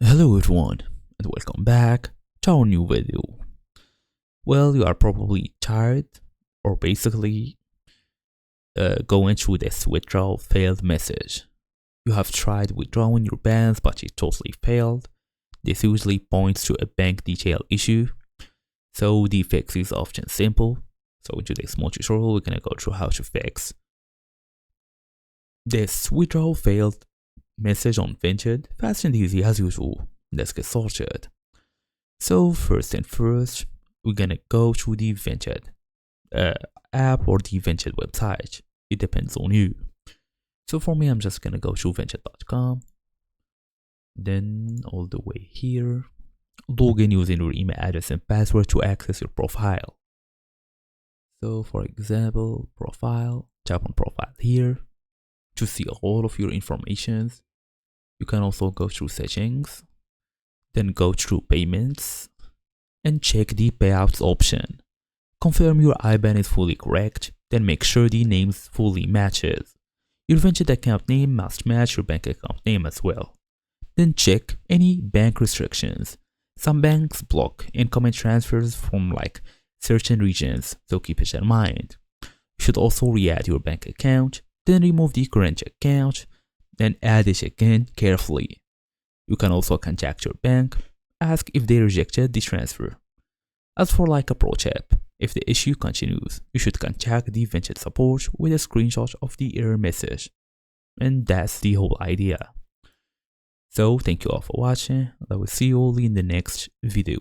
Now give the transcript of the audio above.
Hello everyone and welcome back to our new video. Well, you are probably tired or basically going through this withdrawal failed message. You have tried withdrawing your balance but it totally failed. This usually points to a bank detail issue. So the fix is often simple. So in today's small tutorial, we're gonna go through how to fix this withdrawal failed message on Vinted, fast and easy as usual. Let's get started. So first and first, we're gonna go to the Vinted app or the Vinted website. It depends on you. So for me, I'm just gonna go to vinted.com. Then all the way here, log in using your email address and password to access your profile. So for example, profile, tap on profile here to see all of your information. You can also go through settings, then go through payments and check the payouts option. Confirm your IBAN is fully correct, then make sure the name fully matches. Your Vinted account name must match your bank account name as well. Then check any bank restrictions. Some banks block incoming transfers from certain regions, so keep it in mind. You should also re-add your bank account, then remove the current account, then add it again carefully. You can also contact your bank, ask if they rejected the transfer. As for a pro tip, if the issue continues, you should contact the Vinted support with a screenshot of the error message. And that's the whole idea. So thank you all for watching, and I will see you all in the next video.